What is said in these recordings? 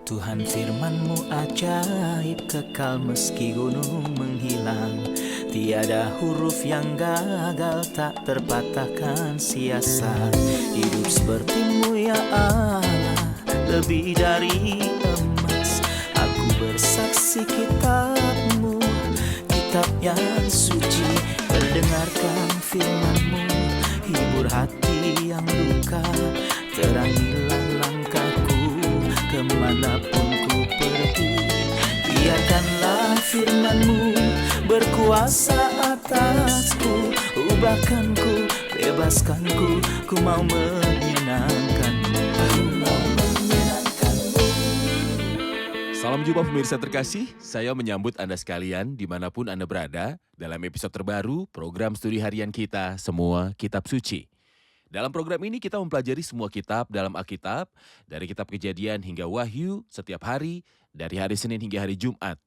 Tuhan firman-Mu ajaib, kekal meski gunung menghilang. Tiada huruf yang gagal, tak terpatahkan siasat. Hidup seperti-Mu ya Allah, lebih dari emas. Aku bersaksi kitab-Mu, kitab yang suci. Terdengarkan firman-Mu, hibur hati yang luka. Terangilah langkahku kemanapun ku pergi. Biarkanlah firman-Mu berkuasa atasku. Ubahkanku, bebaskanku, ku mau menyenangkan-Mu. Aku mau menyenangkan-Mu. Salam jumpa pemirsa terkasih, saya menyambut Anda sekalian dimanapun Anda berada dalam episode terbaru program studi harian kita, Semua Kitab Suci. Dalam program ini kita mempelajari semua kitab dalam Alkitab, dari kitab Kejadian hingga Wahyu setiap hari, dari hari Senin hingga hari Jumat.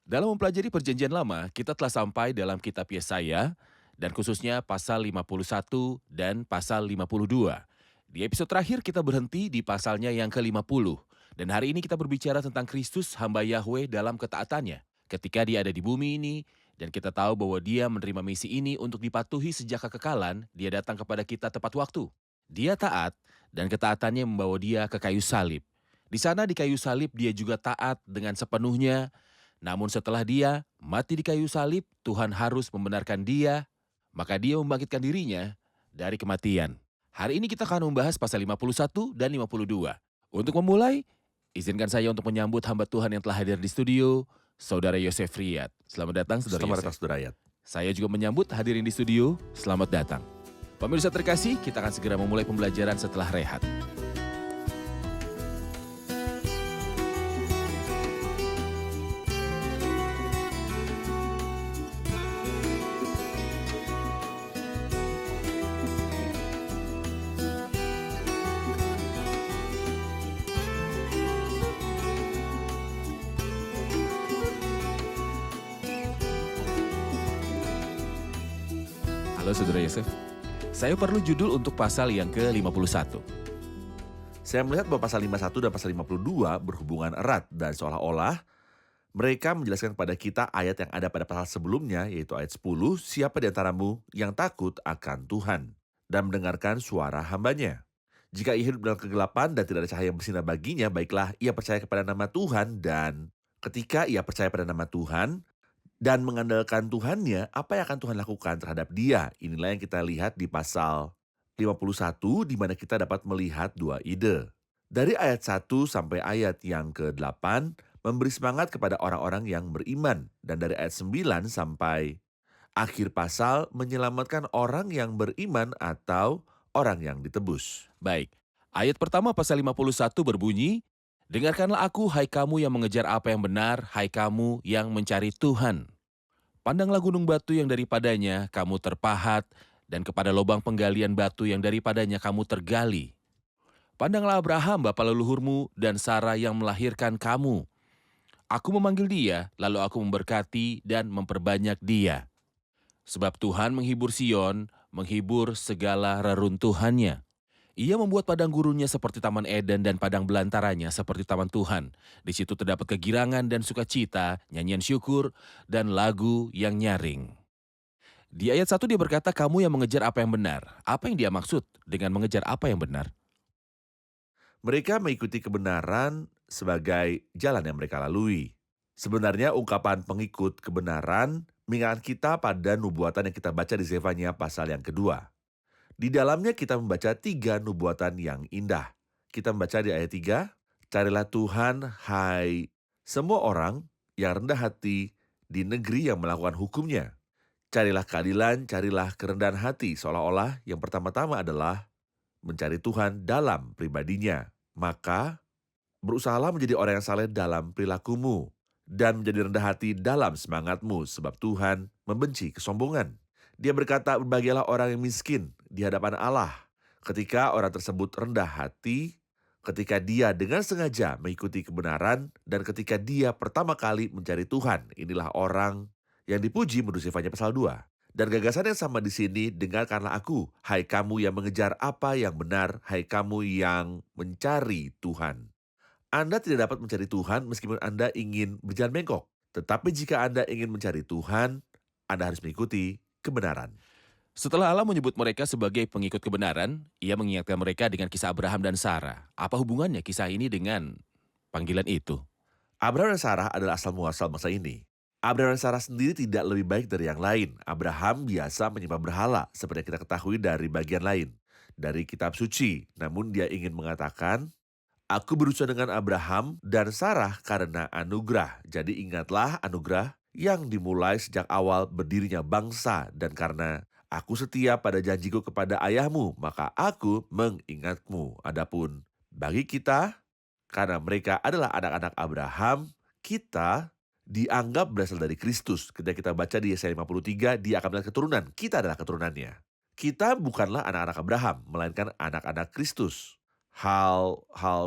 Dalam mempelajari Perjanjian Lama, kita telah sampai dalam kitab Yesaya, dan khususnya pasal 51 dan pasal 52. Di episode terakhir kita berhenti di pasalnya yang ke-50, dan hari ini kita berbicara tentang Kristus hamba Yahweh dalam ketaatannya. Ketika dia ada di bumi ini, dan kita tahu bahwa dia menerima misi ini untuk dipatuhi sejak kekekalan, dia datang kepada kita tepat waktu. Dia taat, dan ketaatannya membawa dia ke kayu salib. Di sana di kayu salib dia juga taat dengan sepenuhnya. Namun setelah dia mati di kayu salib, Tuhan harus membenarkan dia, maka dia membangkitkan dirinya dari kematian. Hari ini kita akan membahas pasal 51 dan 52. Untuk memulai, izinkan saya untuk menyambut hamba Tuhan yang telah hadir di studio, Saudara Yosef Riyad. Selamat datang, Saudara Selamat Yosef. datang, Saudara Riyad. Saya juga menyambut hadirin di studio, selamat datang. Pemirsa terkasih, kita akan segera memulai pembelajaran setelah rehat. Halo Saudara Yosef, saya perlu judul untuk pasal yang ke-51. Saya melihat bahwa pasal 51 dan pasal 52 berhubungan erat dan seolah-olah mereka menjelaskan kepada kita ayat yang ada pada pasal sebelumnya, yaitu ayat 10, siapa di antaramu yang takut akan Tuhan dan mendengarkan suara hambanya. Jika ia hidup dalam kegelapan dan tidak ada cahaya yang bersinar baginya, baiklah ia percaya kepada nama Tuhan, dan ketika ia percaya pada nama Tuhan dan mengandalkan Tuhannya, apa yang akan Tuhan lakukan terhadap dia? Inilah yang kita lihat di pasal 51, di mana kita dapat melihat dua ide. Dari ayat 1 sampai ayat yang ke-8, memberi semangat kepada orang-orang yang beriman. Dan dari ayat 9 sampai akhir pasal, menyelamatkan orang yang beriman atau orang yang ditebus. Baik, ayat pertama pasal 51 berbunyi, dengarkanlah aku, hai kamu yang mengejar apa yang benar, hai kamu yang mencari Tuhan. Pandanglah gunung batu yang daripadanya kamu terpahat, dan kepada lubang penggalian batu yang daripadanya kamu tergali. Pandanglah Abraham bapa leluhurmu dan Sarah yang melahirkan kamu. Aku memanggil dia, lalu aku memberkati dan memperbanyak dia. Sebab Tuhan menghibur Sion, menghibur segala reruntuhannya. Ia membuat padang gurunnya seperti Taman Eden dan padang belantaranya seperti Taman Tuhan. Di situ terdapat kegirangan dan sukacita, nyanyian syukur, dan lagu yang nyaring. Di ayat 1 dia berkata, kamu yang mengejar apa yang benar. Apa yang dia maksud dengan mengejar apa yang benar? Mereka mengikuti kebenaran sebagai jalan yang mereka lalui. Sebenarnya ungkapan pengikut kebenaran mengingatkan kita pada nubuatan yang kita baca di Zefania pasal yang kedua. Di dalamnya kita membaca 3 nubuatan yang indah. Kita membaca di ayat 3, carilah Tuhan, hai semua orang yang rendah hati di negeri yang melakukan hukumnya. Carilah keadilan, carilah kerendahan hati, seolah-olah yang pertama-tama adalah mencari Tuhan dalam pribadinya. Maka berusahalah menjadi orang yang saleh dalam perilakumu dan menjadi rendah hati dalam semangatmu, sebab Tuhan membenci kesombongan. Dia berkata, berbahagialah orang yang miskin di hadapan Allah. Ketika orang tersebut rendah hati, ketika dia dengan sengaja mengikuti kebenaran, dan ketika dia pertama kali mencari Tuhan, inilah orang yang dipuji menurut Zefania pasal 2. Dan gagasan yang sama di sini, dengarkanlah aku, hai kamu yang mengejar apa yang benar, hai kamu yang mencari Tuhan. Anda tidak dapat mencari Tuhan meskipun Anda ingin berjalan bengkok. Tetapi jika Anda ingin mencari Tuhan, Anda harus mengikuti kebenaran. Setelah Allah menyebut mereka sebagai pengikut kebenaran, ia mengingatkan mereka dengan kisah Abraham dan Sarah. Apa hubungannya kisah ini dengan panggilan itu? Abraham dan Sarah adalah asal muasal masa ini. Abraham dan Sarah sendiri tidak lebih baik dari yang lain. Abraham biasa menyembah berhala, seperti yang kita ketahui dari bagian lain, dari kitab suci. Namun dia ingin mengatakan, aku berusaha dengan Abraham dan Sarah karena anugerah. Jadi ingatlah anugerah yang dimulai sejak awal berdirinya bangsa. Dan karena aku setia pada janjiku kepada ayahmu, maka aku mengingatmu. Adapun bagi kita, karena mereka adalah anak-anak Abraham, kita dianggap berasal dari Kristus. Ketika kita baca di Yesaya 53, dia akan melihat keturunan. Kita adalah keturunannya. Kita bukanlah anak-anak Abraham, melainkan anak-anak Kristus. Hal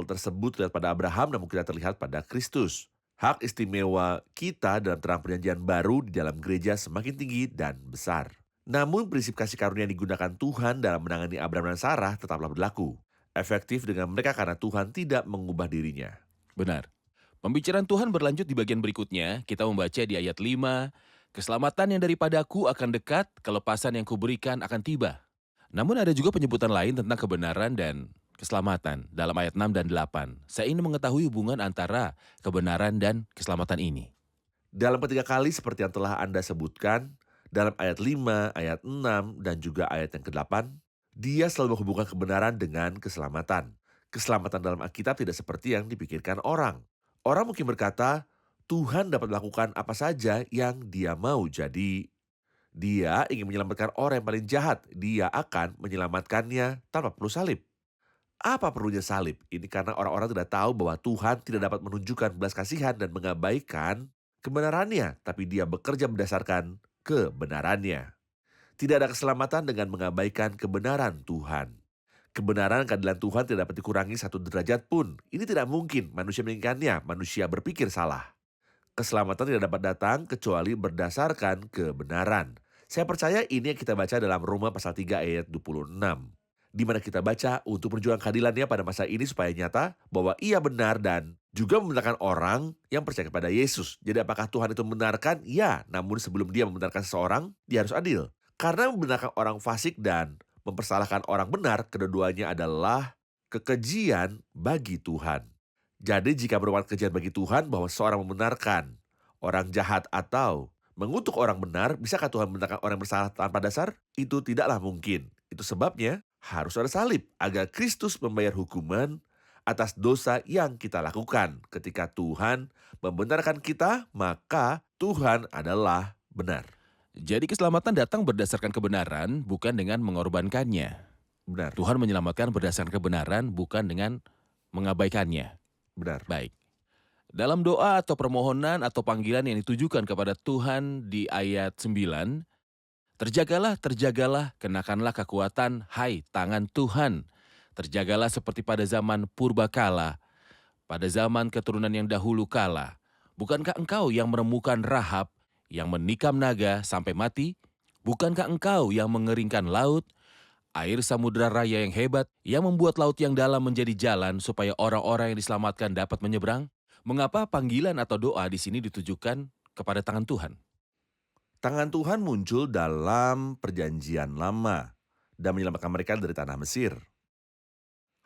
tersebut terlihat pada Abraham namun tidak terlihat pada Kristus. Hak istimewa kita dalam terang perjanjian baru di dalam gereja semakin tinggi dan besar. Namun prinsip kasih karunia yang digunakan Tuhan dalam menangani Abraham dan Sarah tetaplah berlaku. Efektif dengan mereka karena Tuhan tidak mengubah dirinya. Benar. Pembicaraan Tuhan berlanjut di bagian berikutnya. Kita membaca di ayat 5, keselamatan yang daripadaku akan dekat, kelepasan yang kuberikan akan tiba. Namun ada juga penyebutan lain tentang kebenaran dan keselamatan dalam ayat 6 dan 8. Saya ingin mengetahui hubungan antara kebenaran dan keselamatan ini. Dalam ketiga kali seperti yang telah Anda sebutkan, dalam ayat 5, ayat 6, dan juga ayat yang ke-8, dia selalu menghubungkan kebenaran dengan keselamatan. Keselamatan dalam Alkitab tidak seperti yang dipikirkan orang. Orang mungkin berkata, Tuhan dapat melakukan apa saja yang dia mau. Jadi, dia ingin menyelamatkan orang yang paling jahat. Dia akan menyelamatkannya tanpa perlu salib. Apa perlunya salib? Ini karena orang-orang tidak tahu bahwa Tuhan tidak dapat menunjukkan belas kasihan dan mengabaikan kebenarannya. Tapi dia bekerja berdasarkan kebenarannya. Tidak ada keselamatan dengan mengabaikan kebenaran Tuhan. Kebenaran keadilan Tuhan tidak dapat dikurangi 1 derajat pun. Ini tidak mungkin manusia menginginkannya, manusia berpikir salah. Keselamatan tidak dapat datang kecuali berdasarkan kebenaran. Saya percaya ini yang kita baca dalam Roma pasal 3 ayat 26. Di mana kita baca untuk perjuangan keadilannya pada masa ini supaya nyata bahwa ia benar dan juga membenarkan orang yang percaya kepada Yesus. Jadi apakah Tuhan itu membenarkan? Ya, namun sebelum dia membenarkan seseorang, dia harus adil. Karena membenarkan orang fasik dan mempersalahkan orang benar, kedua-duanya adalah kekejian bagi Tuhan. Jadi jika merupakan kekejian bagi Tuhan bahwa seorang membenarkan orang jahat atau mengutuk orang benar, bisakah Tuhan membenarkan orang bersalah tanpa dasar? Itu tidaklah mungkin. Itu sebabnya harus ada salib agar Kristus membayar hukuman atas dosa yang kita lakukan. Ketika Tuhan membenarkan kita, maka Tuhan adalah benar. Jadi keselamatan datang berdasarkan kebenaran, bukan dengan mengorbankannya. Benar, Tuhan menyelamatkan berdasarkan kebenaran, bukan dengan mengabaikannya. benar. Baik. Dalam doa atau permohonan atau panggilan yang ditujukan kepada Tuhan di ayat 9, terjagalah, kenakanlah kekuatan, hai tangan Tuhan. Terjagalah seperti pada zaman purbakala, pada zaman keturunan yang dahulu kala. Bukankah engkau yang menemukan Rahab, yang menikam naga sampai mati? Bukankah engkau yang mengeringkan laut, air samudera raya yang hebat, yang membuat laut yang dalam menjadi jalan supaya orang-orang yang diselamatkan dapat menyeberang? Mengapa panggilan atau doa di sini ditujukan kepada tangan Tuhan? Tangan Tuhan muncul dalam perjanjian lama dan menyelamatkan mereka dari tanah Mesir.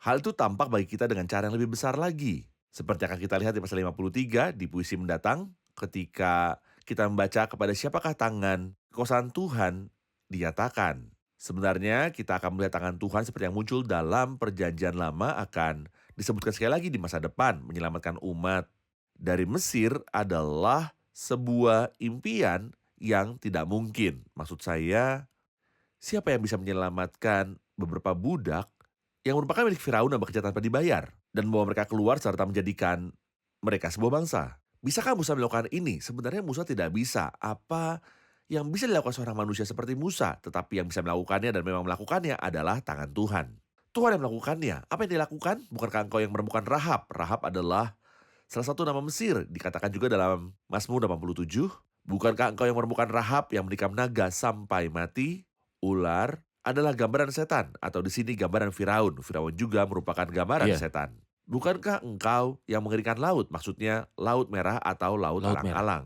Hal itu tampak bagi kita dengan cara yang lebih besar lagi. Seperti yang akan kita lihat di pasal 53 di puisi mendatang, ketika kita membaca kepada siapakah tangan kekuasaan Tuhan dinyatakan. Sebenarnya kita akan melihat tangan Tuhan seperti yang muncul dalam perjanjian lama akan disebutkan sekali lagi di masa depan. Menyelamatkan umat dari Mesir adalah sebuah impian yang tidak mungkin. Maksud saya, siapa yang bisa menyelamatkan beberapa budak yang merupakan milik Firaun dan bekerja tanpa dibayar dan membawa mereka keluar serta menjadikan mereka sebuah bangsa? Bisakah Musa melakukan ini? Sebenarnya Musa tidak bisa. Apa yang bisa dilakukan seorang manusia seperti Musa, tetapi yang bisa melakukannya dan memang melakukannya adalah tangan Tuhan. Tuhan yang melakukannya. Apa yang dilakukan? Bukankah engkau yang menemukan Rahab? Rahab adalah salah satu nama Mesir. Dikatakan juga dalam Mazmur 87. Bukankah engkau yang menemukan Rahab yang menikam naga sampai mati? Ular adalah gambaran setan, atau di sini gambaran Firaun. Firaun juga merupakan gambaran setan. Bukankah engkau yang mengeringkan laut, maksudnya laut merah atau laut Laut Merah. alang-alang,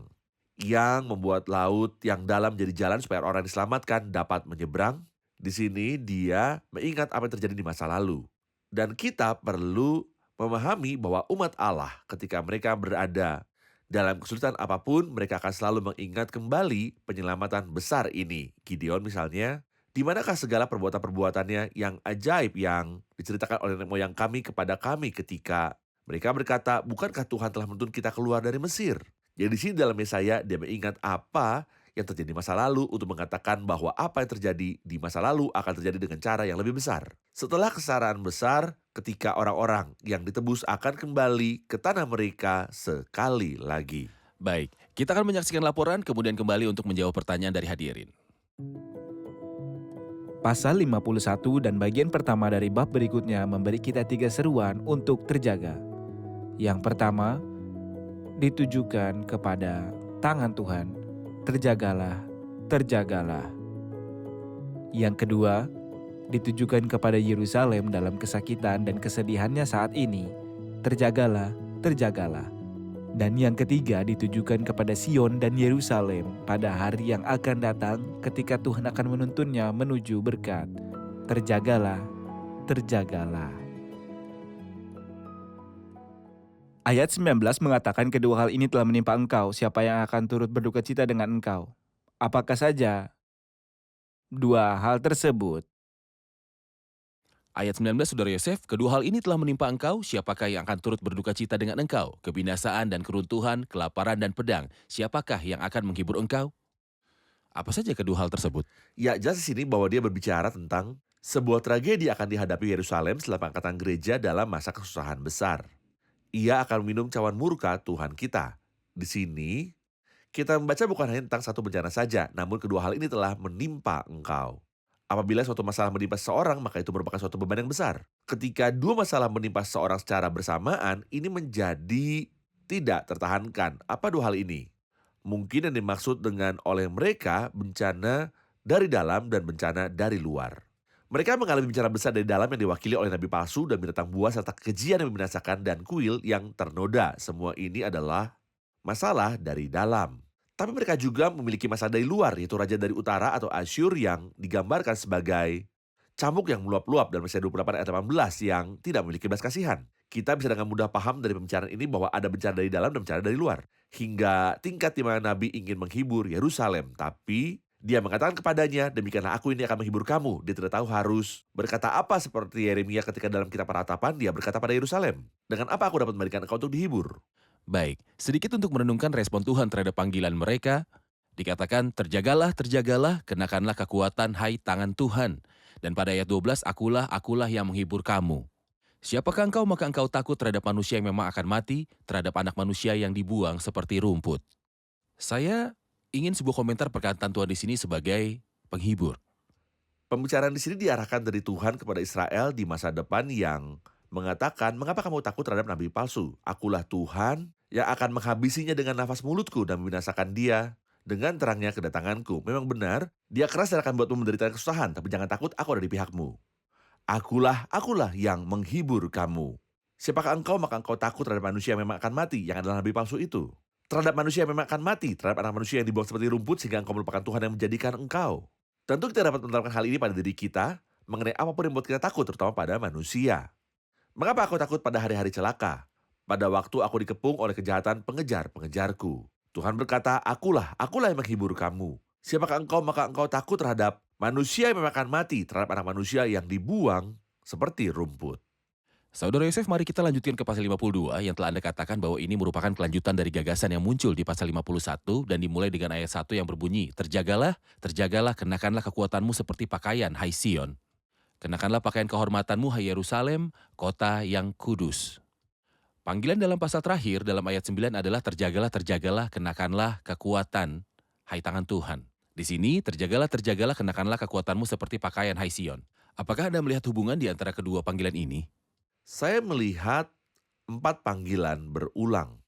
yang membuat laut yang dalam jadi jalan supaya orang diselamatkan dapat menyeberang? Di sini dia mengingat apa yang terjadi di masa lalu. Dan kita perlu memahami bahwa umat Allah ketika mereka berada dalam kesulitan apapun, mereka akan selalu mengingat kembali penyelamatan besar ini. Gideon misalnya, di manakah segala perbuatan-perbuatannya yang ajaib yang diceritakan oleh nenek moyang kami kepada kami ketika mereka berkata, bukankah Tuhan telah menuntun kita keluar dari Mesir? Jadi di sini dalam Yesaya dia mengingat apa yang terjadi di masa lalu untuk mengatakan bahwa apa yang terjadi di masa lalu akan terjadi dengan cara yang lebih besar. Setelah kesaraan besar, ketika orang-orang yang ditebus akan kembali ke tanah mereka sekali lagi. Baik, kita akan menyaksikan laporan kemudian kembali untuk menjawab pertanyaan dari hadirin. Pasal 51 dan bagian pertama dari bab berikutnya memberi kita 3 seruan untuk terjaga. Yang pertama, ditujukan kepada tangan Tuhan. Terjagalah, terjagalah. Yang kedua, ditujukan kepada Yerusalem dalam kesakitan dan kesedihannya saat ini. Terjagalah, terjagalah. Dan yang ketiga ditujukan kepada Sion dan Yerusalem pada hari yang akan datang ketika Tuhan akan menuntunnya menuju berkat. Terjagalah, terjagalah. Ayat 19 mengatakan kedua hal ini telah menimpa engkau, siapa yang akan turut berduka cita dengan engkau? Apakah saja dua hal tersebut? Ayat 19, Saudara Yosef, kedua hal ini telah menimpa engkau, siapakah yang akan turut berduka cita dengan engkau? Kebinasaan dan keruntuhan, kelaparan dan pedang, siapakah yang akan menghibur engkau? Apa saja kedua hal tersebut? Ya, jelas di sini bahwa dia berbicara tentang sebuah tragedi akan dihadapi Yerusalem setelah pengangkatan gereja dalam masa kesusahan besar. Ia akan minum cawan murka Tuhan kita. Di sini, kita membaca bukan hanya tentang satu bencana saja, namun kedua hal ini telah menimpa engkau. Apabila suatu masalah menimpa seseorang, maka itu merupakan suatu beban yang besar. Ketika dua masalah menimpa seseorang secara bersamaan, ini menjadi tidak tertahankan. Apa dua hal ini? Mungkin yang dimaksud dengan oleh mereka bencana dari dalam dan bencana dari luar. Mereka mengalami bencana besar dari dalam yang diwakili oleh nabi palsu dan binatang buas serta kekejian yang membinasakan dan kuil yang ternoda. Semua ini adalah masalah dari dalam. Tapi mereka juga memiliki masalah dari luar, yaitu raja dari utara atau Asyur yang digambarkan sebagai cambuk yang meluap-luap dalam Yesaya 28 ayat 18 yang tidak memiliki belas kasihan. Kita bisa dengan mudah paham dari pembicaraan ini bahwa ada bencana dari dalam dan bencana dari luar. Hingga tingkat di mana Nabi ingin menghibur Yerusalem, tapi dia mengatakan kepadanya, demikianlah aku ini akan menghibur kamu. Dia tidak tahu harus berkata apa seperti Yeremia ketika dalam kitab Peratapan, dia berkata pada Yerusalem, dengan apa aku dapat memberikan engkau untuk dihibur? Baik, sedikit untuk merenungkan respon Tuhan terhadap panggilan mereka. Dikatakan, terjagalah, terjagalah, kenakanlah kekuatan hai tangan Tuhan. Dan pada ayat 12, akulah yang menghibur kamu. Siapakah engkau maka engkau takut terhadap manusia yang memang akan mati, terhadap anak manusia yang dibuang seperti rumput. Saya ingin sebuah komentar perkataan Tuhan di sini sebagai penghibur. Pembicaraan di sini diarahkan dari Tuhan kepada Israel di masa depan yang mengatakan, mengapa kamu takut terhadap nabi palsu? Akulah Tuhan yang akan menghabisinya dengan nafas mulutku dan membinasakan dia dengan terangnya kedatanganku. Memang benar, dia keras dan akan buatmu menderita kesusahan, tapi jangan takut, aku ada di pihakmu. Akulah yang menghibur kamu. Siapakah engkau maka engkau takut terhadap manusia yang memang akan mati, yang adalah nabi palsu itu? Terhadap manusia yang memang akan mati, terhadap anak manusia yang dibuang seperti rumput sehingga engkau melupakan Tuhan yang menjadikan engkau. Tentu kita dapat menerapkan hal ini pada diri kita mengenai apapun yang membuat kita takut, terutama pada manusia. Mengapa aku takut pada hari-hari celaka? Pada waktu aku dikepung oleh kejahatan pengejar-pengejarku. Tuhan berkata, akulah yang menghibur kamu. Siapakah engkau maka engkau takut terhadap manusia yang memang akan mati, terhadap anak manusia yang dibuang seperti rumput. Saudara Yosef, mari kita lanjutkan ke pasal 52 yang telah Anda katakan bahwa ini merupakan kelanjutan dari gagasan yang muncul di pasal 51 dan dimulai dengan ayat 1 yang berbunyi, terjagalah, terjagalah, kenakanlah kekuatanmu seperti pakaian, hai Sion. Kenakanlah pakaian kehormatanmu, hai Yerusalem, kota yang kudus. Panggilan dalam pasal terakhir dalam ayat 9 adalah terjagalah, terjagalah, kenakanlah kekuatan, hai tangan Tuhan. Di sini, terjagalah, terjagalah, kenakanlah kekuatanmu seperti pakaian, hai Sion. Apakah Anda melihat hubungan di antara kedua panggilan ini? Saya melihat 4 panggilan berulang.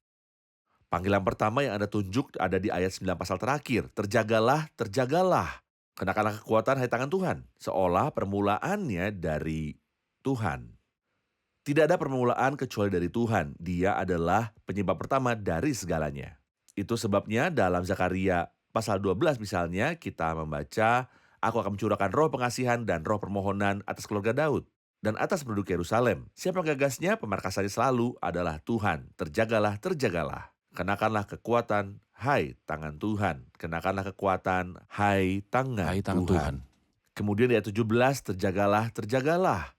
Panggilan pertama yang Anda tunjuk ada di ayat 9 pasal terakhir. Terjagalah, terjagalah. Kenakanlah kekuatan hai tangan Tuhan. Seolah permulaannya dari Tuhan. Tidak ada permulaan kecuali dari Tuhan. Dia adalah penyebab pertama dari segalanya. Itu sebabnya dalam Zakaria pasal 12 misalnya kita membaca, Aku akan mencurahkan roh pengasihan dan roh permohonan atas keluarga Daud dan atas penduduk Yerusalem. Siapa gagasnya, pemarkasannya selalu adalah Tuhan. Terjagalah, terjagalah. Kenakanlah kekuatan, hai tangan Tuhan. Kenakanlah kekuatan, hai tangan, Hai tangan Tuhan. Kemudian di ayat 17, terjagalah, terjagalah.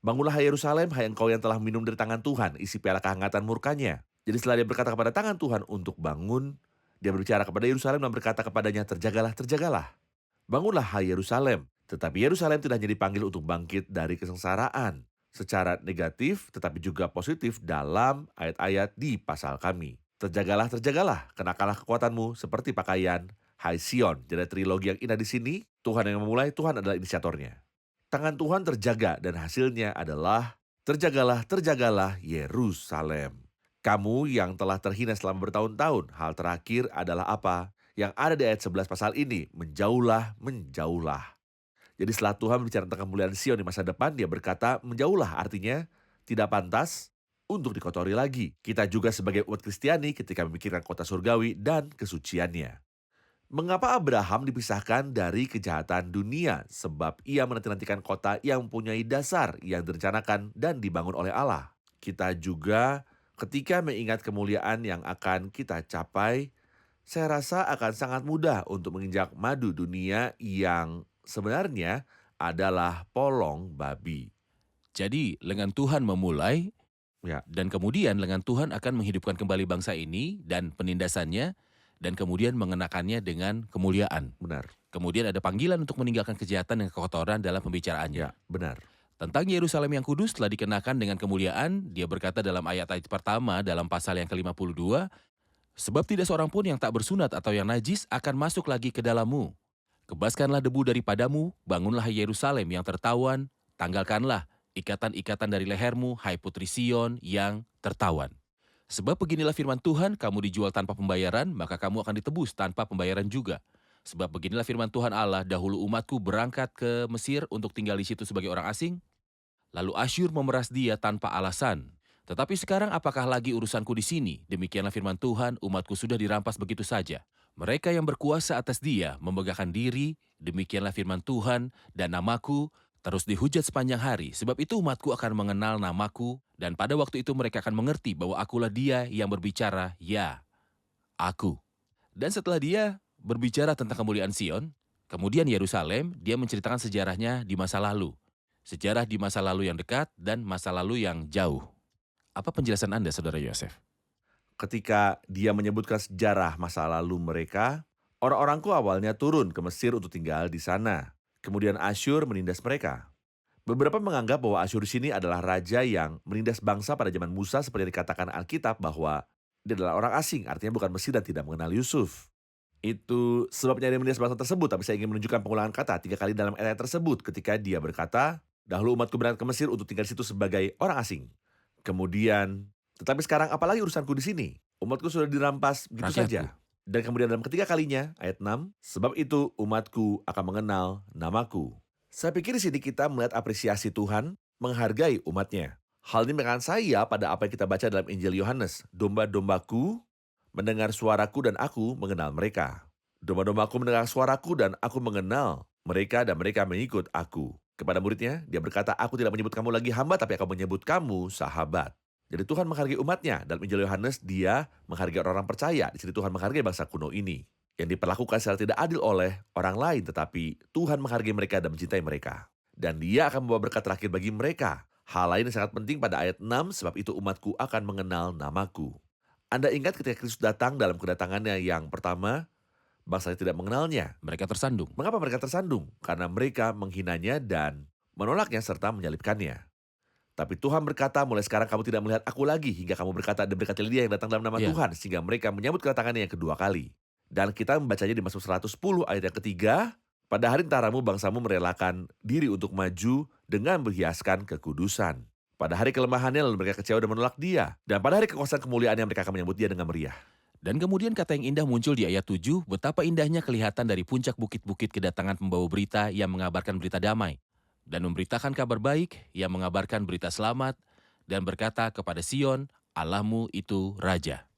Bangunlah hai Yerusalem, hai engkau yang telah minum dari tangan Tuhan, isi piala kehangatan murkanya. Jadi setelah dia berkata kepada tangan Tuhan untuk bangun, dia berbicara kepada Yerusalem dan berkata kepadanya, terjagalah, terjagalah. Bangunlah hai Yerusalem. Tetapi Yerusalem tidak hanya dipanggil untuk bangkit dari kesengsaraan. Secara negatif tetapi juga positif dalam ayat-ayat di pasal kami. Terjagalah, terjagalah, kenakanlah kekuatanmu seperti pakaian, hai Sion. Jadi trilogi yang indah di sini, Tuhan yang memulai, Tuhan adalah inisiatornya. Tangan Tuhan terjaga dan hasilnya adalah terjagalah, terjagalah Yerusalem. Kamu yang telah terhina selama bertahun-tahun, hal terakhir adalah apa? Yang ada di ayat 11 pasal ini, menjauhlah, menjauhlah. Jadi setelah Tuhan berbicara tentang kemuliaan Sion di masa depan, dia berkata menjauhlah, artinya tidak pantas untuk dikotori lagi. Kita juga sebagai umat Kristiani ketika memikirkan kota surgawi dan kesuciannya. Mengapa Abraham dipisahkan dari kejahatan dunia? Sebab ia menanti-nantikan kota yang mempunyai dasar yang direncanakan dan dibangun oleh Allah. Kita juga ketika mengingat kemuliaan yang akan kita capai, saya rasa akan sangat mudah untuk menginjak madu dunia yang sebenarnya adalah polong babi. Jadi lengan Tuhan memulai Ya, dan kemudian lengan Tuhan akan menghidupkan kembali bangsa ini dan penindasannya dan kemudian mengenakannya dengan kemuliaan. benar. Kemudian ada panggilan untuk meninggalkan kejahatan dan kekotoran dalam pembicaraannya. Ya, benar. Tentang Yerusalem yang kudus telah dikenakan dengan kemuliaan, dia berkata dalam ayat-ayat pertama dalam pasal yang ke-52, sebab tidak seorang pun yang tak bersunat atau yang najis akan masuk lagi ke dalammu. Kebaskanlah debu daripadamu, bangunlah hai Yerusalem yang tertawan, tanggalkanlah ikatan-ikatan dari lehermu, hai putri Sion yang tertawan. Sebab beginilah firman Tuhan, kamu dijual tanpa pembayaran, maka kamu akan ditebus tanpa pembayaran juga. Sebab beginilah firman Tuhan Allah, dahulu umatku berangkat ke Mesir untuk tinggal di situ sebagai orang asing, lalu Asyur memeras dia tanpa alasan. Tetapi sekarang apakah lagi urusanku di sini? Demikianlah firman Tuhan, umatku sudah dirampas begitu saja. Mereka yang berkuasa atas dia memegahkan diri, demikianlah firman Tuhan, dan namaku terus dihujat sepanjang hari. Sebab itu umatku akan mengenal namaku, dan pada waktu itu mereka akan mengerti bahwa akulah dia yang berbicara, ya, aku. Dan setelah dia berbicara tentang kemuliaan Sion, kemudian Yerusalem, dia menceritakan sejarahnya di masa lalu. Sejarah di masa lalu yang dekat dan masa lalu yang jauh. Apa penjelasan Anda, Saudara Yosef? Ketika dia menyebutkan sejarah masa lalu mereka, orang-orangku awalnya turun ke Mesir untuk tinggal di sana. Kemudian Asyur menindas mereka. Beberapa menganggap bahwa Asyur di sini adalah raja yang menindas bangsa pada zaman Musa seperti yang dikatakan Alkitab bahwa dia adalah orang asing, artinya bukan Mesir dan tidak mengenal Yusuf. Itu sebabnya dia menindas bangsa tersebut, tapi saya ingin menunjukkan pengulangan kata 3 kali dalam ayat tersebut ketika dia berkata, dahulu umatku berangkat ke Mesir untuk tinggal di situ sebagai orang asing. Kemudian, tetapi sekarang apalagi urusanku di sini? Umatku sudah dirampas begitu Rakyatku. saja. Dan kemudian dalam ketiga kalinya, ayat 6, sebab itu umatku akan mengenal namaku. Saya pikir di sini kita melihat apresiasi Tuhan menghargai umatnya. Hal ini mengenai saya pada apa yang kita baca dalam Injil Yohanes. Domba-dombaku mendengar suaraku dan aku mengenal mereka. Domba-dombaku mendengar suaraku dan aku mengenal mereka dan mereka mengikut aku. Kepada muridnya, dia berkata, aku tidak menyebut kamu lagi hamba, tapi akan menyebut kamu sahabat. Jadi Tuhan menghargai umatnya. Dalam Injil Yohanes, dia menghargai orang-orang percaya. Di sini Tuhan menghargai bangsa kuno ini. Yang diperlakukan secara tidak adil oleh orang lain, tetapi Tuhan menghargai mereka dan mencintai mereka. Dan dia akan membawa berkat terakhir bagi mereka. Hal lain yang sangat penting pada ayat 6, sebab itu umatku akan mengenal namaku. Anda ingat ketika Kristus datang dalam kedatangannya yang pertama, bangsa tidak mengenalnya. Mereka tersandung. Mengapa mereka tersandung? Karena mereka menghinanya dan menolaknya serta menyalibkannya. Tapi Tuhan berkata, mulai sekarang kamu tidak melihat aku lagi, hingga kamu berkata, dan berkati dia yang datang dalam nama Ya. Tuhan, sehingga mereka menyambut kedatangannya yang kedua kali. Dan kita membacanya di Mazmur 110 ayat yang ketiga, pada hari entaramu bangsamu merelakan diri untuk maju dengan berhiaskan kekudusan. Pada hari kelemahannya lalu mereka kecewa dan menolak dia. Dan pada hari kekuasaan kemuliaannya mereka akan menyambut dia dengan meriah. Dan kemudian kata yang indah muncul di ayat 7, betapa indahnya kelihatan dari puncak bukit-bukit kedatangan pembawa berita yang mengabarkan berita damai. Dan memberitakan kabar baik, yang mengabarkan berita selamat, dan berkata kepada Sion, Allahmu itu Raja.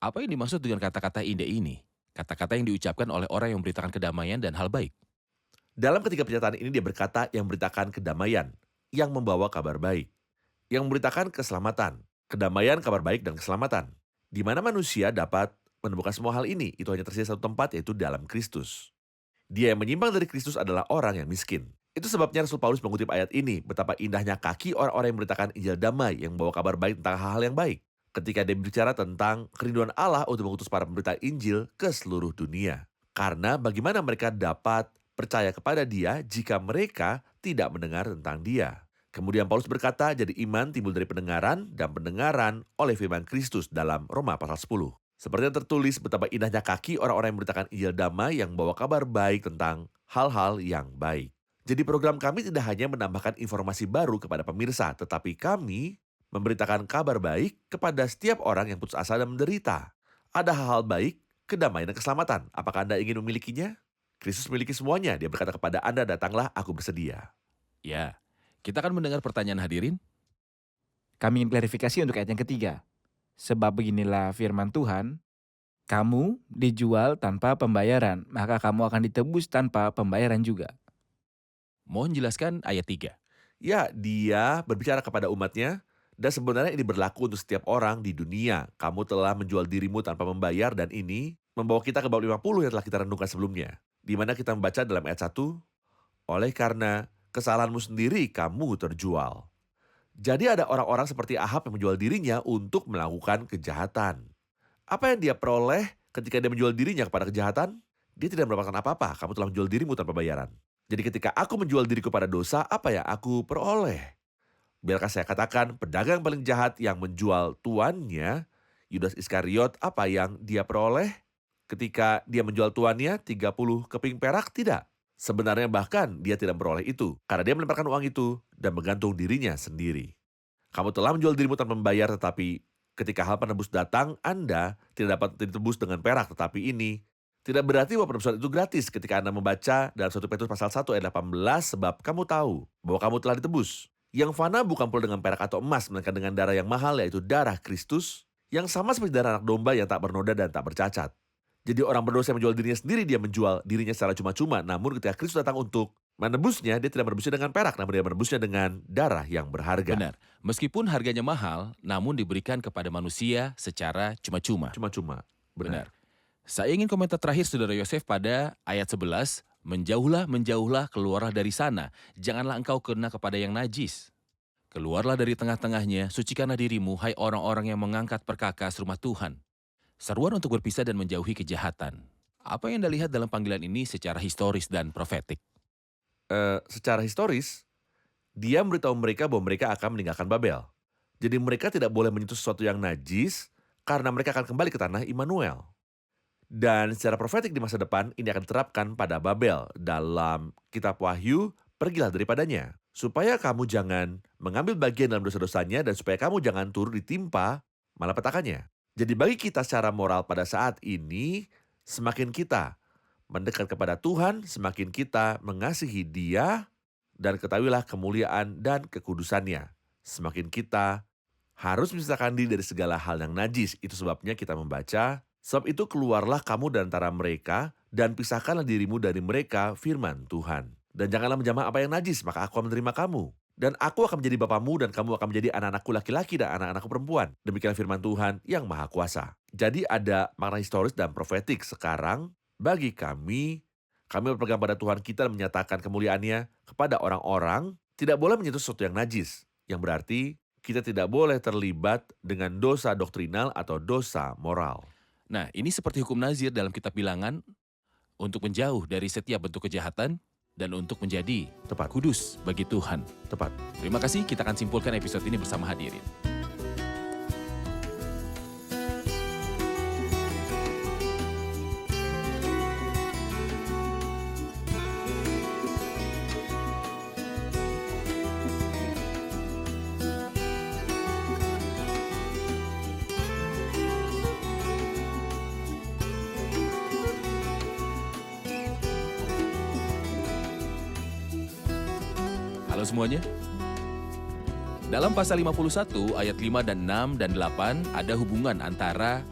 Apa yang dimaksud dengan kata-kata indah ini? Kata-kata yang diucapkan oleh orang yang memberitakan kedamaian dan hal baik. Dalam ketiga pernyataan ini dia berkata yang memberitakan kedamaian, yang membawa kabar baik, yang memberitakan keselamatan, kedamaian, kabar baik, dan keselamatan. Di mana manusia dapat menemukan semua hal ini, itu hanya tersedia satu tempat, yaitu dalam Kristus. Dia yang menyimpang dari Kristus adalah orang yang miskin. Itu sebabnya Rasul Paulus mengutip ayat ini, betapa indahnya kaki orang-orang yang memberitakan Injil damai, yang membawa kabar baik tentang hal-hal yang baik. Ketika dia berbicara tentang kerinduan Allah untuk mengutus para pemberita Injil ke seluruh dunia. Karena bagaimana mereka dapat percaya kepada dia jika mereka tidak mendengar tentang dia. Kemudian Paulus berkata, jadi iman timbul dari pendengaran dan pendengaran oleh firman Kristus dalam Roma pasal 10. Seperti yang tertulis, betapa indahnya kaki orang-orang yang memberitakan Injil damai yang membawa kabar baik tentang hal-hal yang baik. Jadi program kami tidak hanya menambahkan informasi baru kepada pemirsa, tetapi kami memberitakan kabar baik kepada setiap orang yang putus asa dan menderita. Ada hal-hal baik, kedamaian dan keselamatan. Apakah Anda ingin memilikinya? Kristus memiliki semuanya. Dia berkata kepada Anda, datanglah, aku bersedia. Ya, kita akan mendengar pertanyaan hadirin. Kami ingin klarifikasi untuk ayat yang ketiga. Sebab beginilah firman Tuhan, kamu dijual tanpa pembayaran, maka kamu akan ditebus tanpa pembayaran juga. Mohon jelaskan ayat 3. Ya, dia berbicara kepada umatnya, dan sebenarnya ini berlaku untuk setiap orang di dunia. Kamu telah menjual dirimu tanpa membayar, dan ini membawa kita ke bab 50 yang telah kita renungkan sebelumnya. Di mana kita membaca dalam ayat 1, oleh karena kesalahanmu sendiri kamu terjual. Jadi ada orang-orang seperti Ahab yang menjual dirinya untuk melakukan kejahatan. Apa yang dia peroleh ketika dia menjual dirinya kepada kejahatan? Dia tidak mendapatkan apa-apa, kamu telah menjual dirimu tanpa bayaran. Jadi ketika aku menjual diriku pada dosa, apa yang aku peroleh? Biarkah saya katakan, pedagang paling jahat yang menjual tuannya, Yudas Iskariot, apa yang dia peroleh? Ketika dia menjual tuannya 30 keping perak, tidak. Sebenarnya bahkan dia tidak memperoleh itu, karena dia melemparkan uang itu dan menggantung dirinya sendiri. Kamu telah menjual dirimu tanpa membayar, tetapi ketika hal penebus datang, Anda tidak dapat ditebus dengan perak, tetapi ini tidak berarti bahwa penebusan itu gratis. Ketika Anda membaca dalam 1 Petrus pasal 1 ayat 18, sebab kamu tahu bahwa kamu telah ditebus. Yang fana bukan pula dengan perak atau emas, melainkan dengan darah yang mahal, yaitu darah Kristus, yang sama seperti darah anak domba yang tak bernoda dan tak bercacat. Jadi orang berdosa yang menjual dirinya sendiri, dia menjual dirinya secara cuma-cuma. Namun ketika Kristus datang untuk menebusnya, dia tidak menebusnya dengan perak, namun dia menebusnya dengan darah yang berharga. Benar, meskipun harganya mahal, namun diberikan kepada manusia secara cuma-cuma. Cuma-cuma. Benar. Saya ingin komentar terakhir Saudara Yosef pada ayat 11, menjauhlah, menjauhlah, keluarlah dari sana, janganlah engkau kena kepada yang najis. Keluarlah dari tengah-tengahnya, sucikanlah dirimu, hai orang-orang yang mengangkat perkakas rumah Tuhan. Seruan untuk berpisah dan menjauhi kejahatan. Apa yang Anda lihat dalam panggilan ini secara historis dan profetik? Secara historis, dia memberitahu mereka bahwa mereka akan meninggalkan Babel. Jadi mereka tidak boleh menyentuh sesuatu yang najis, karena mereka akan kembali ke tanah Immanuel. Dan secara profetik di masa depan, ini akan diterapkan pada Babel. Dalam kitab Wahyu, pergilah daripadanya. Supaya kamu jangan mengambil bagian dalam dosa-dosanya, dan supaya kamu jangan turut ditimpa malapetakannya. Jadi bagi kita secara moral pada saat ini, semakin kita mendekat kepada Tuhan, semakin kita mengasihi Dia, dan ketahuilah kemuliaan dan kekudusannya. Semakin kita harus memisahkan diri dari segala hal yang najis. Itu sebabnya kita membaca, sebab itu keluarlah kamu dari antara mereka, dan pisahkanlah dirimu dari mereka, firman Tuhan. Dan janganlah menjamah apa yang najis, maka aku akan menerima kamu. Dan aku akan menjadi bapamu, dan kamu akan menjadi anak-anakku laki-laki dan anak-anakku perempuan. Demikianlah firman Tuhan yang Maha Kuasa. Jadi ada makna historis dan profetik. Sekarang, bagi kami berpegang pada Tuhan kita dan menyatakan kemuliaannya kepada orang-orang, tidak boleh menyentuh sesuatu yang najis. Yang berarti, kita tidak boleh terlibat dengan dosa doktrinal atau dosa moral. Nah, ini seperti hukum Nazir dalam kitab Bilangan untuk menjauh dari setiap bentuk kejahatan dan untuk menjadi Tepat. kudus bagi Tuhan. Tepat. Terima kasih, kita akan simpulkan episode ini bersama hadirin. Halo semuanya. Dalam pasal 51 ayat 5 dan 6 dan 8 ada hubungan antara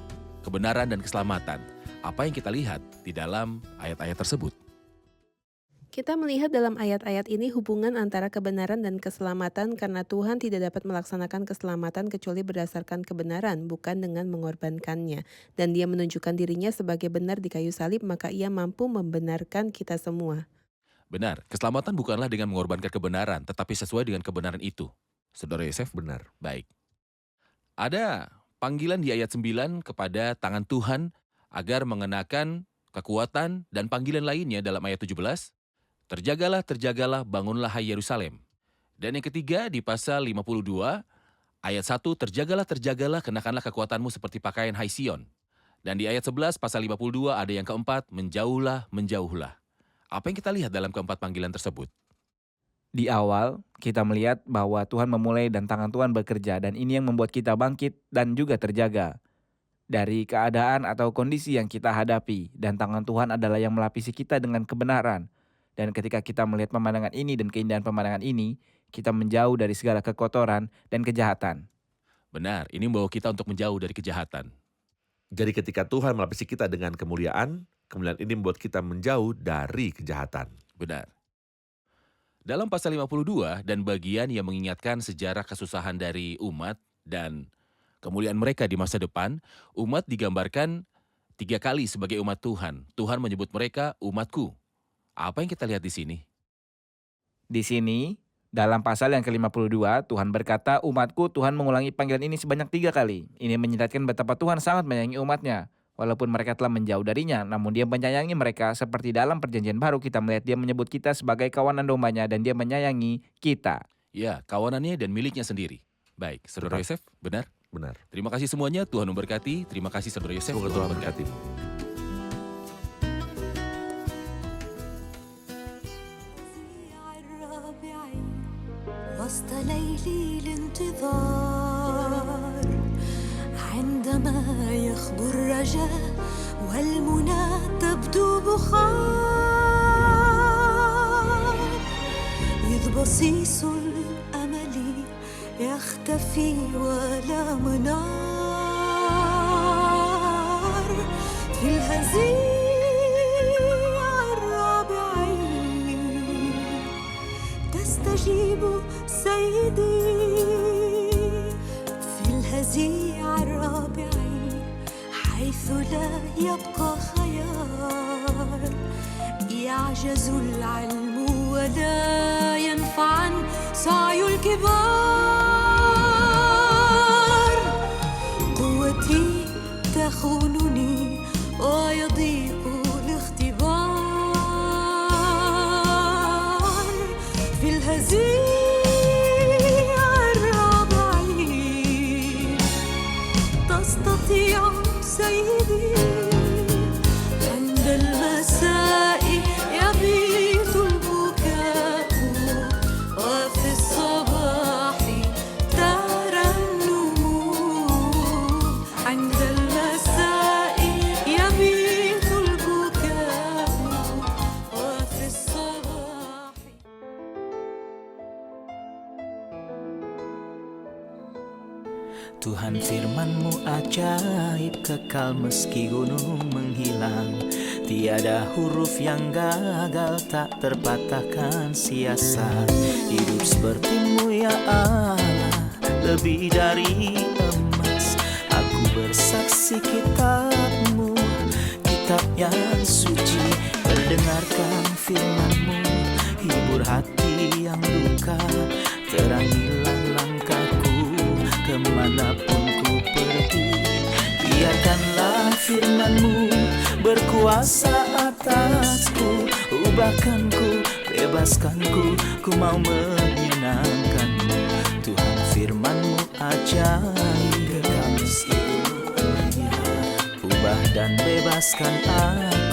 kebenaran dan keselamatan. Apa yang kita lihat di dalam ayat-ayat tersebut? Kita melihat dalam ayat-ayat ini hubungan antara kebenaran dan keselamatan karena Tuhan tidak dapat melaksanakan keselamatan kecuali berdasarkan kebenaran, bukan dengan mengorbankannya. Dan Dia menunjukkan dirinya sebagai benar di kayu salib, maka Ia mampu membenarkan kita semua. Benar, keselamatan bukanlah dengan mengorbankan kebenaran, tetapi sesuai dengan kebenaran itu. Saudara Yosef? Benar. Baik. Ada panggilan di ayat 9 kepada tangan Tuhan agar mengenakan kekuatan dan panggilan lainnya dalam ayat 17. Terjagalah, terjagalah, bangunlah hai Yerusalem. Dan yang ketiga di pasal 52, ayat 1, terjagalah, terjagalah, kenakanlah kekuatanmu seperti pakaian hai Sion. Dan di ayat 11, pasal 52, ada yang keempat, menjauhlah, menjauhlah. Apa yang kita lihat dalam keempat panggilan tersebut? Di awal, kita melihat bahwa Tuhan memulai dan tangan Tuhan bekerja dan ini yang membuat kita bangkit dan juga terjaga dari keadaan atau kondisi yang kita hadapi, dan tangan Tuhan adalah yang melapisi kita dengan kebenaran. Dan ketika kita melihat pemandangan ini dan keindahan pemandangan ini, kita menjauh dari segala kekotoran dan kejahatan. Benar, ini membawa kita untuk menjauh dari kejahatan. Jadi ketika Tuhan melapisi kita dengan kemuliaan, kemuliaan ini membuat kita menjauh dari kejahatan. Benar. Dalam pasal 52 dan bagian yang mengingatkan sejarah kesusahan dari umat dan kemuliaan mereka di masa depan, umat digambarkan 3 kali sebagai umat Tuhan. Tuhan menyebut mereka umatku. Apa yang kita lihat di sini? Di sini, dalam pasal yang ke-52, Tuhan berkata, umatku, Tuhan mengulangi panggilan ini sebanyak 3 kali. Ini menyeratkan betapa Tuhan sangat menyayangi umatnya. Walaupun mereka telah menjauh darinya, namun Dia menyayangi mereka. Seperti dalam perjanjian baru kita melihat Dia menyebut kita sebagai kawanan dombanya dan Dia menyayangi kita. Ya, kawanannya dan miliknya sendiri. Baik, Saudara Yosef, benar? Benar. Terima kasih semuanya, Tuhan memberkati. Terima kasih Saudara Yosef. Semoga Tuhan memberkati. وسط ليل الانتظار عندما يخبو الرجاء والمنى تبدو بخار إذ بصيص الأمل يختفي ولا منار في الهزيع الرابع تستجيب سيدي في الهزيع الرابع حيث لا يبقى خيال يعجز العلم ولا ينفع سعي الكبار قوتي تخونني ويضيق الاختبار في الهزيع الرابع تستطيع سيدي عند المساء يبيت البكاء وفي الصباح ترنم عند المساء يبيت البكاء وفي الصباح. Tuhan firman-Mu ajaib, kekal meski gunung menghilang. Tiada huruf yang gagal, tak terpatahkan siasat. Hidup seperti-Mu ya Allah, lebih dari emas. Aku bersaksi kitab-Mu, kitab yang suci. Mendengarkan firman-Mu, hibur hati yang duka. Terangilah langkahku kemanapun ku pergi. Biarkanlah firman-Mu berkuasa atasku. Ubahkanku, bebaskanku, ku mau menyenangkan-Mu. Tuhan firman-Mu ajaib, kekal meski gunung. Ubah dan bebaskan aku.